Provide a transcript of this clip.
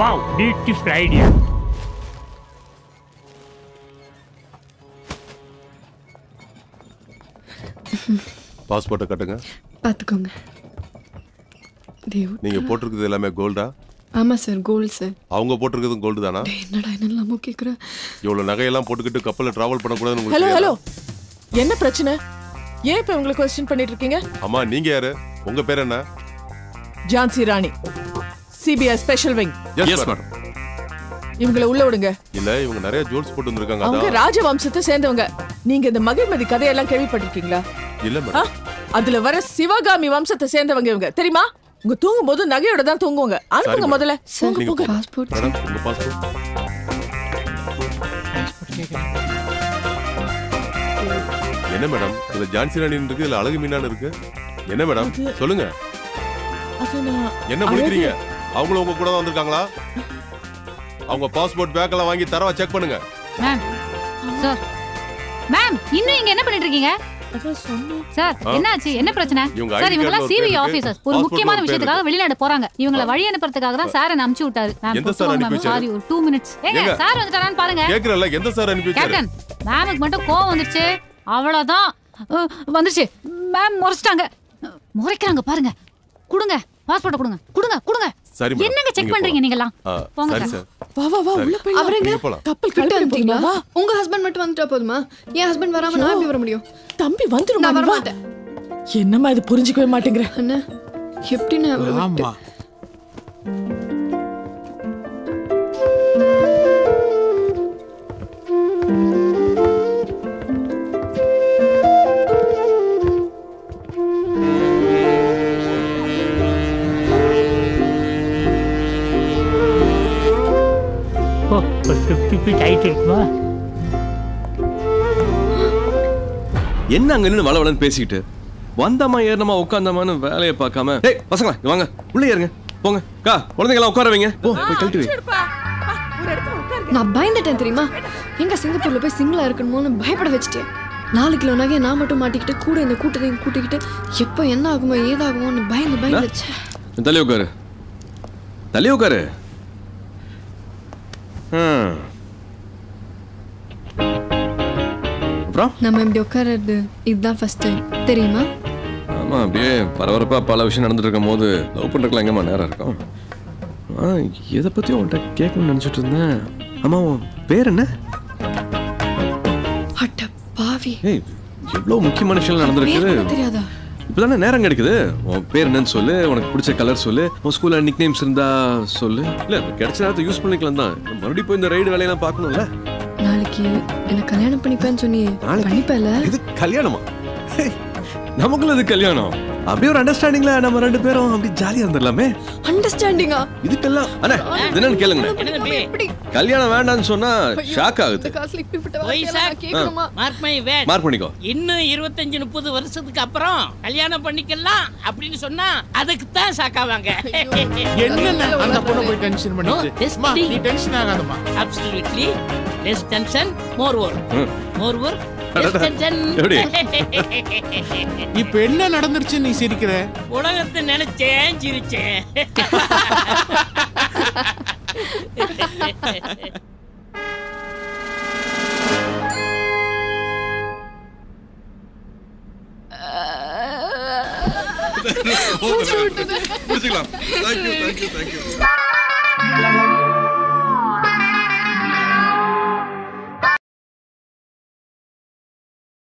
Wow, beautiful idea. பாஸ்போர்ட்டை கட்டுங்க. பார்த்துக்கோங்க. நீங்க போட்டிருக்கிறது எல்லாமே கோல்டா? ஆமா சார், கோல்டு சார். அவங்க போட்டிருக்கிறதும் கோல்டு தானா? என்னடா என்னெல்லாமோ கேட்குற. இவ்வளோ நகையெல்லாம் போட்டுக்கிட்டு கப்பலில் டிராவல் பண்ணக்கூடாதுன்னு ஹலோ உங்களுக்கு ஹலோ, என்ன பிரச்சனை? ஏன் இப்போ உங்களை கொஸ்டின் பண்ணிட்டு இருக்கீங்க? அம்மா நீங்க யாரு? உங்க பேர் என்ன? Jhansi Rani, CBI special wing. Yes madam. இவங்களை உள்ள விடுங்க. இல்ல இவங்க நிறைய ஜுவல்ஸ் போட்டு வந்திருக்காங்க. அவங்க ராஜவம்சத்தை சேர்ந்தவங்க. நீங்க இந்த மகிழ்மதி கதையெல்லாம் கேள்விப்பட்டிருக்கீங்களா? இல்ல மேடம். அதுல வர சிவகாமி வம்சத்தை சேர்ந்தவங்க இவங்க, தெரியுமா? உங்க தூங்கும் போது நகையோட தான் தூங்குவாங்க. அனுப்புங்க முதல்ல. பாஸ்போர்ட். மேடம் உங்க பாஸ்போர்ட். என்ன மேடம் இதுல ஜான்சி ராணி இருக்கு, இல்ல அழகு மீனான்னு இருக்கு. என்ன மேடம் சொல்லுங்க. என்ன முடிக்கிறீங்க? அவங்களும் உங்க கூட தான் வந்திருக்காங்களா? அவங்க பாஸ்போர்ட் பேக்கெல்லாம் வாங்கி தரவா செக் பண்ணுங்க. மேம் சார், மேம் இன்னும் இங்க என்ன பண்ணிட்டு இருக்கீங்க சார்? என்னாச்சு? என்ன பிரச்சனை சார்? இவங்க எல்லாம் சிபிஐ ஆபீசர்ஸ். ஒரு முக்கியமான விஷயத்துக்காக வெளிநாடு போறாங்க. இவங்களை வழி அனுப்புறதுக்காக தான் சார் என்ன அனுப்பிச்சு விட்டாரு. எந்த சார் அனுப்பி வச்சாரு? சாரி, ஒரு 2 மினிட்ஸ். ஏங்க சார் வந்துட்டாரான்னு பாருங்க. கேக்குறல எந்த சார் அனுப்பி வச்சாரு? கேப்டன், மேமுக்கு மட்டும் கோவம் வந்துருச்சு, அவ்வளவுதான். வந்துருச்சு மேம், முறைச்சிட்டாங்க. முறைக்கிறாங்க பாருங்க. கொடுங்க பாஸ்போர்ட், கொடுங்க கொடுங்க கொடுங்க. என்னங்க செக் பண்றீங்க நீங்கலாம்? போங்க சார். வா வா வா, உள்ள போய். அவரங்க கப்பல் கிளம்பிட்டீங்களா? உங்க ஹஸ்பண்ட் மட்டும் வந்துட்டா போதுமா? என் ஹஸ்பண்ட் வராம நான் எப்படி வர முடியும்? தம்பி வந்துரும். நான் வர மாட்டேன். என்னம்மா இது புரிஞ்சிக்கவே மாட்டேங்கற? அண்ணா எப்படி நான் அவரை விட்டு? ஒரு 50 feet height இருக்குமா? என்ன அங்க நின்று வளவளன்னு பேசிக்கிட்டு வந்தமா ஏறணுமா உட்காந்தமான்னு வேலையை பார்க்காம, டேய் பசங்களா வாங்க உள்ள ஏறுங்க, போங்க கா குழந்தைங்களாம் உட்கார வைங்க, போ போய் கழட்டி வை. நான் பயந்துட்டேன் தெரியுமா? எங்க சிங்கப்பூர்ல போய் சிங்கிளா இருக்கணுமோன்னு பயப்பட வச்சுட்டேன். 4 கிலோ நகையை நான் மட்டும் மாட்டிக்கிட்டு கூட இந்த கூட்டத்தையும் கூட்டிக்கிட்டு எப்போ என்ன ஆகுமோ ஏதாகுமோன்னு பயந்து வச்சேன். தள்ளி உட்காரு, தள்ளி உட்காரு. நம்ம இப்படி உட்கார்றது இதுதான் ஃபர்ஸ்ட் டைம் தெரியுமா? ஆமா, அப்படியே பரபரப்பா பல விஷயம் நடந்துட்டு இருக்கும் போது லவ் பண்றதுக்குலாம் எங்கம்மா நேரம் இருக்கும்? எதை பத்தியும் உன்கிட்ட கேட்கணும்னு நினைச்சிட்டு இருந்தேன். அம்மா உன் பேர் என்ன? அட பாவி, ஏய் எவ்வளவு முக்கியமான விஷயம் நடந்திருக்கு தெரியாதா? இப்பதானே நேரம் கிடைக்குது. உன் பேர் என்னன்னு சொல்லு, உனக்கு பிடிச்ச கலர் சொல்லு, உன் ஸ்கூல்ல நிக் நேம்ஸ் இருந்தா சொல்லு. இல்ல கிடைச்ச நேரத்தை யூஸ் பண்ணிக்கலாம் தான். மறுபடியும் போய் இந்த ரைடு வேலையெல்லாம் பார்க்கணும்ல. நாளைக்கு என்ன கல்யாணம் பண்ணிப்பேன்னு சொன்னியே, பண்ணிப்பேல? இது கல்யாணமா? நமக்குள்ள இது கல்யாணம். அப்படியே ஒரு அண்டர்ஸ்டாண்டிங்ல நம்ம 2 பேரும் அப்படி ஜாலியா இருந்துடலாமே. அண்டர்ஸ்டாண்டிங்கா? இதுக்கெல்லாம் அண்ணா என்னன்னு கேளுங்க. கல்யாணம் வேண்டாம்னு சொன்னா ஷாக் ஆகுது. மார்க் பண்ணிக்கோ. இன்னும் 25-30 வருஷத்துக்கு அப்புறம் கல்யாணம் பண்ணிக்கலாம் அப்படின்னு சொன்னா அதுக்கு தான் ஷாக் ஆவாங்க. என்ன அந்த பொண்ணு போய் டென்ஷன் பண்ணிட்டு நீ டென்ஷன் ஆகாதமா? Absolutely less tension more work. More work இப்ப என்ன நடந்துருச்சு நீ சிரிக்கிற? உலகத்தை நினைச்சேன் சிரிச்சேன். முடிச்சுக்கலாம். Thank you.